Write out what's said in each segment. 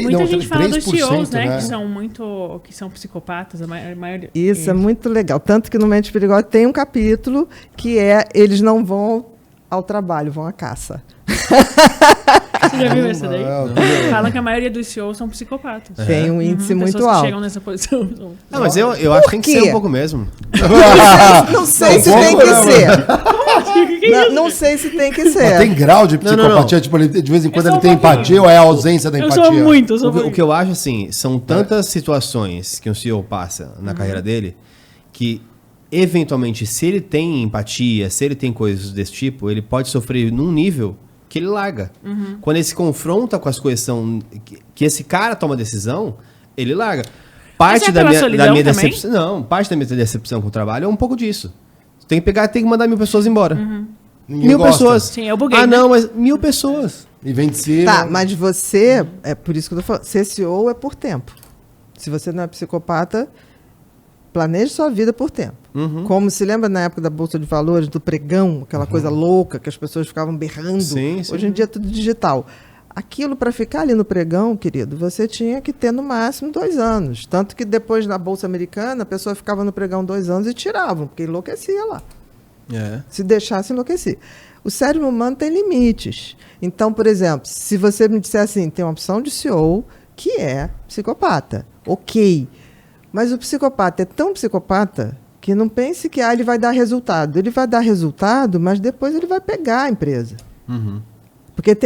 Muita gente fala dos 3%, CEOs, né? Que são psicopatas, a maioria. Isso é muito legal. Tanto que no Mente Perigosa tem um capítulo que é eles não vão ao trabalho, vão à caça. Você já viu essa daí? Falam que a maioria dos CEOs são psicopatas. Tem um índice muito pessoas alto. que chegam nessa posição. Não, mas eu acho que tem que ser um pouco mesmo. Não sei se tem que ser. Não sei se tem que ser. Mas tem grau de psicopatia? Não. Tipo, de vez em quando Eu ele sou tem um pouquinho. empatia ou é a ausência da empatia? Eu sou muito. O que eu acho, assim, são tantas situações que um CEO passa na carreira dele que, eventualmente, se ele tem empatia, se ele tem coisas desse tipo, ele pode sofrer num nível que ele larga. Quando ele se confronta com as coisas que esse cara toma decisão, ele larga. Parte da minha decepção. Não, parte da minha decepção com o trabalho é um pouco disso. Tem que mandar 1.000 pessoas embora. Ninguém 1.000 gosta. pessoas. Sim, eu buguei, Ah, né? não, mas 1.000 pessoas. E vem de cima. Tá, mas você, é por isso que eu tô falando, ser CEO é por tempo. Se você não é psicopata, planeje sua vida por tempo. Como se lembra na época da Bolsa de Valores, do pregão, aquela coisa louca, que as pessoas ficavam berrando. Sim. Hoje em dia é tudo digital. Aquilo, para ficar ali no pregão, querido, você tinha que ter no máximo 2 anos. Tanto que depois na Bolsa Americana, a pessoa ficava no pregão 2 anos e tiravam, porque enlouquecia lá. Se deixasse, enlouquecer. O cérebro humano tem limites. Então, por exemplo, se você me disser assim, tem uma opção de CEO que é psicopata. Ok. Mas o psicopata é tão psicopata que não pense que ele vai dar resultado. Ele vai dar resultado, mas depois ele vai pegar a empresa. Porque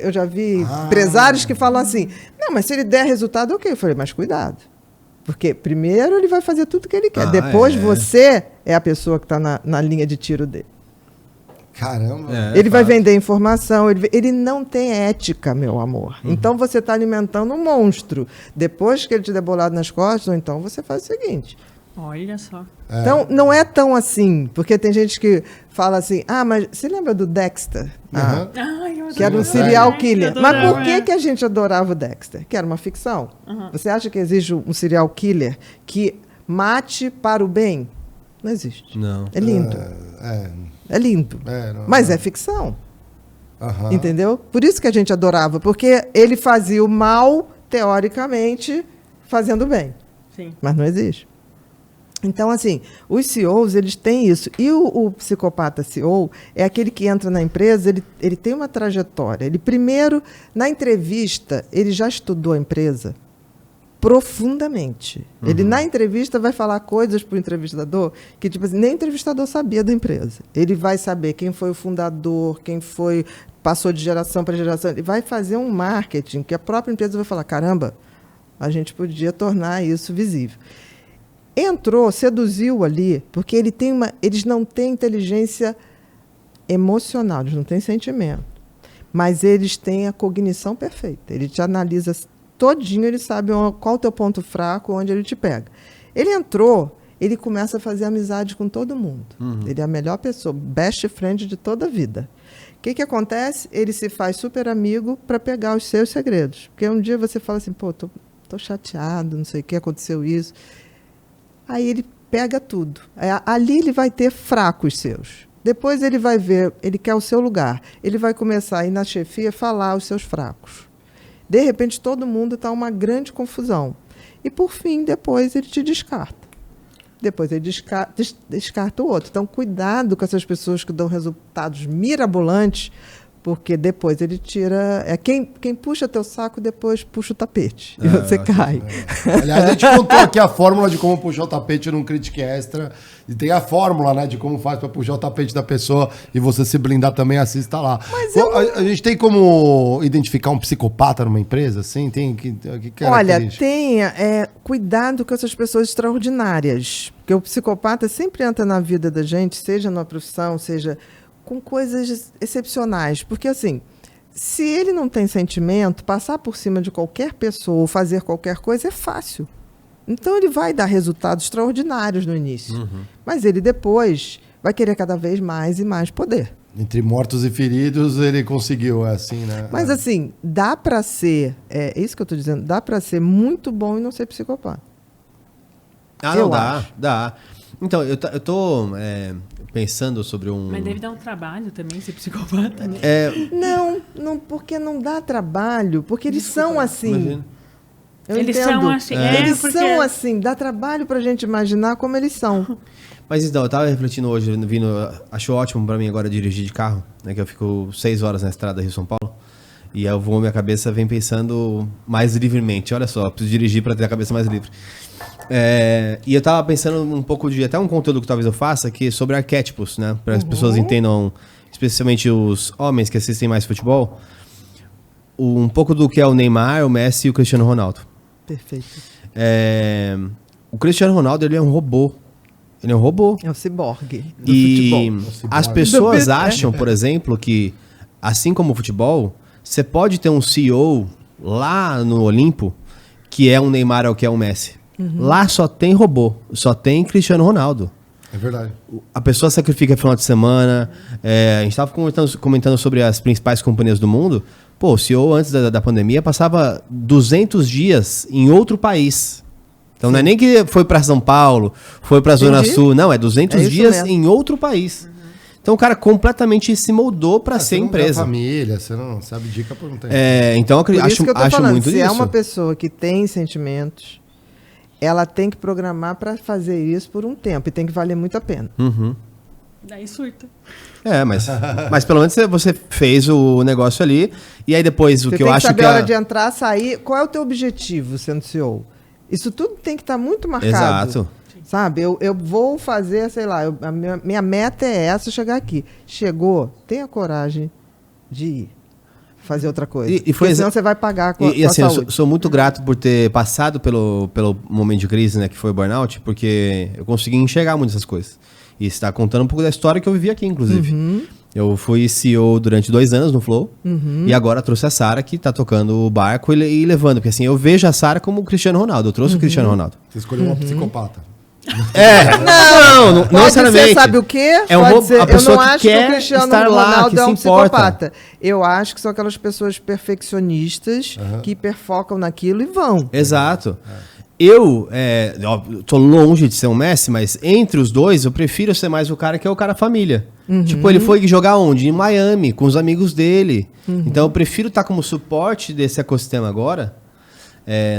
eu já vi empresários que falam assim, não, mas se ele der resultado, ok. Eu falei, mas cuidado. Porque primeiro ele vai fazer tudo o que ele quer. Depois você é a pessoa que está na linha de tiro dele. Caramba. Ele vai vender informação, ele não tem ética, meu amor. Então você está alimentando um monstro. Depois que ele te der bolado nas costas, ou então você faz o seguinte. Olha só. Então, não é tão assim, porque tem gente que fala assim, mas você lembra do Dexter? Que era um serial killer. Mas por que a gente adorava o Dexter? Que era uma ficção. Você acha que existe um serial killer que mate para o bem? Não existe. Não. É lindo. É lindo. Mas é ficção. Entendeu? Por isso que a gente adorava, porque ele fazia o mal, teoricamente, fazendo o bem. Sim. Mas não existe. Então, assim, os CEOs, eles têm isso. E o psicopata CEO é aquele que entra na empresa, ele tem uma trajetória. Ele, primeiro, na entrevista, ele já estudou a empresa profundamente. Ele, na entrevista, vai falar coisas para o entrevistador que, tipo assim, nem o entrevistador sabia da empresa. Ele vai saber quem foi o fundador, quem foi, passou de geração para geração. Ele vai fazer um marketing que a própria empresa vai falar, caramba, a gente podia tornar isso visível. Entrou, seduziu ali, porque eles não têm inteligência emocional, eles não têm sentimento. Mas eles têm a cognição perfeita. Ele te analisa todinho, ele sabe qual o teu ponto fraco, onde ele te pega. Ele entrou, ele começa a fazer amizade com todo mundo. Ele é a melhor pessoa, best friend de toda a vida. O que acontece? Ele se faz super amigo para pegar os seus segredos. Porque um dia você fala assim, pô, tô chateado, não sei o que, aconteceu isso. Aí ele pega tudo. Ali ele vai ter fracos seus. Depois ele vai ver, ele quer o seu lugar. Ele vai começar a ir na chefia falar os seus fracos. De repente, todo mundo está uma grande confusão. E, por fim, depois ele te descarta. Depois ele descarta o outro. Então, cuidado com essas pessoas que dão resultados mirabolantes, porque depois ele tira... Quem puxa teu saco, depois puxa o tapete. E você cai. Aliás, a gente contou aqui a fórmula de como puxar o tapete num Critique Extra. E tem a fórmula, né, de como faz para puxar o tapete da pessoa e você se blindar também, assista lá. Mas a gente tem como identificar um psicopata numa empresa? Assim? Tem que Olha, cuidado com essas pessoas extraordinárias. Porque o psicopata sempre entra na vida da gente, seja numa profissão, seja... com coisas excepcionais. Porque, assim, se ele não tem sentimento, passar por cima de qualquer pessoa ou fazer qualquer coisa é fácil. Então, ele vai dar resultados extraordinários no início. Mas ele, depois, vai querer cada vez mais e mais poder. Entre mortos e feridos, ele conseguiu, assim, né? Mas, assim, dá para ser... É isso que eu estou dizendo. Dá para ser muito bom e não ser psicopata. Não, dá. Então, eu tô pensando sobre um... Mas deve dar um trabalho também ser psicopata. Não, porque não dá trabalho, porque eles são assim. Imagina. Eu Eles entendo. são assim. Eles porque... são assim, dá trabalho pra gente imaginar como eles são. Mas então, eu tava refletindo hoje, acho ótimo pra mim agora dirigir de carro, né? Que eu fico 6 horas na estrada Rio-São Paulo. E eu vou, minha cabeça vem pensando mais livremente. Olha só, eu preciso dirigir pra ter a cabeça mais livre. E eu tava pensando um pouco de, até um conteúdo que talvez eu faça, que é sobre arquétipos, né? Para as pessoas entendam, especialmente os homens que assistem mais futebol, um pouco do que é o Neymar, o Messi e o Cristiano Ronaldo. Perfeito. O Cristiano Ronaldo, ele é um robô. Ele é um robô. É o ciborgue do E futebol. as pessoas acham, por exemplo, que assim como o futebol, você pode ter um CEO lá no Olimpo que é um Neymar ou que é um Messi. Lá só tem robô, só tem Cristiano Ronaldo. É verdade. A pessoa sacrifica final de semana. A gente estava comentando sobre as principais companhias do mundo. Pô, o CEO antes da pandemia passava 200 dias em outro país. Então não é nem que foi para São Paulo, foi para a Zona Sul. Não, é 200 dias mesmo. em outro país. Então o cara completamente se moldou para ser você não tem empresa. família, você não sabe dica por não ter. Então Por isso acho, que eu tô acho falando, muito se disso. é uma pessoa que tem sentimentos, ela tem que programar para fazer isso por um tempo e tem que valer muito a pena. Daí surta. Mas pelo menos você fez o negócio ali. E aí depois o Você que tem eu que acho saber que a hora de entrar, sair. Qual é o teu objetivo sendo CEO? Isso tudo tem que estar muito marcado. Exato. Sabe? Eu vou fazer, sei lá, a minha meta é essa, chegar aqui. Chegou, tenha coragem de ir fazer outra coisa. E foi porque senão você vai pagar com E a assim, eu saúde. sou muito grato por ter passado pelo momento de crise, né, que foi o burnout, porque eu consegui enxergar muitas dessas coisas. E você está contando um pouco da história que eu vivi aqui, inclusive. Eu fui CEO durante 2 anos no Flow, e agora trouxe a Sara, que está tocando o barco e levando. Porque assim, eu vejo a Sara como o Cristiano Ronaldo, eu trouxe o Cristiano Ronaldo. Você escolheu uma psicopata. Não Pode necessariamente. ser, sabe o quê? É um Pode robô- ser, a pessoa eu não que acho que quer o Cristiano estar lá, Ronaldo que é se um importa. psicopata. Eu acho que são aquelas pessoas perfeccionistas que hiperfocam naquilo e vão. Exato. Eu tô longe de ser um Messi, mas entre os dois, eu prefiro ser mais o cara que é o cara família. Tipo, ele foi jogar onde? Em Miami, com os amigos dele. Então eu prefiro estar como suporte desse ecossistema agora,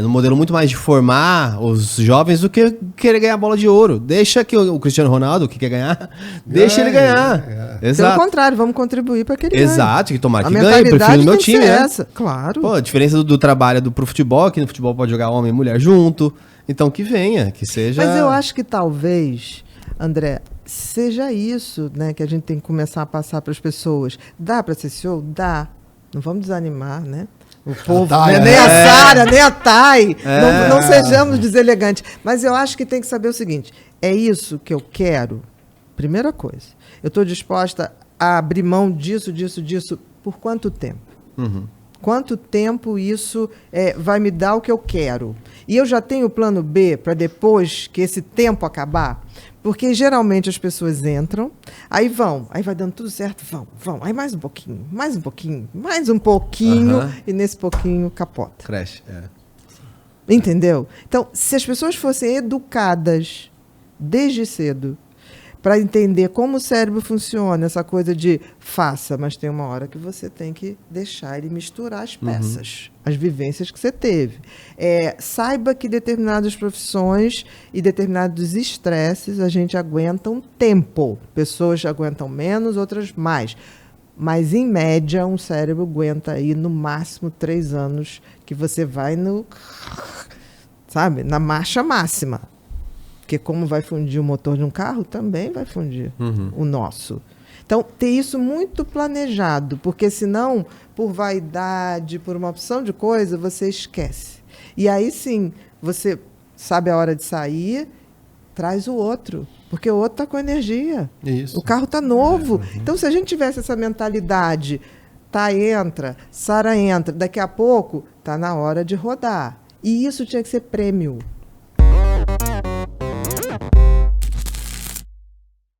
no modelo muito mais de formar os jovens do que querer ganhar bola de ouro. Deixa que o Cristiano Ronaldo, que quer ganhar, deixa ele ganhar. Pelo Exato. contrário, vamos contribuir para que ele ganhe. Exato, que tomara A que ganhe, eu prefiro mentalidade no meu tem que time, ser né? essa. Claro. Pô, a diferença do trabalho pro futebol, que no futebol pode jogar homem e mulher junto. Então que venha, que seja... Mas eu acho que talvez, André, seja isso, né, que a gente tem que começar a passar para as pessoas. Dá para ser CEO? Dá. Não vamos desanimar, né? O povo, Thay, né? né? Nem a Sara, nem a Thay. Não sejamos deselegantes. Mas eu acho que tem que saber o seguinte: é isso que eu quero? Primeira coisa. Eu estou disposta a abrir mão disso, por quanto tempo? Quanto tempo isso vai me dar o que eu quero? E eu já tenho o plano B para depois que esse tempo acabar? Porque geralmente as pessoas entram, aí vai dando tudo certo, vão. Aí mais um pouquinho, e nesse pouquinho capota. Crash, Entendeu? Então, se as pessoas fossem educadas desde cedo para entender como o cérebro funciona, essa coisa de faça, mas tem uma hora que você tem que deixar ele misturar as peças, as vivências que você teve. Saiba que determinadas profissões e determinados estresses a gente aguenta um tempo. Pessoas aguentam menos, outras mais. Mas, em média, um cérebro aguenta aí no máximo 3 anos que você vai na marcha máxima. Porque como vai fundir o motor de um carro, também vai fundir o nosso. Então, ter isso muito planejado, porque senão, por vaidade, por uma opção de coisa, você esquece. E aí sim, você sabe a hora de sair, traz o outro, porque o outro está com energia. Isso. O carro está novo. Então, se a gente tivesse essa mentalidade, entra, Sara entra, daqui a pouco está na hora de rodar. E isso tinha que ser prêmio.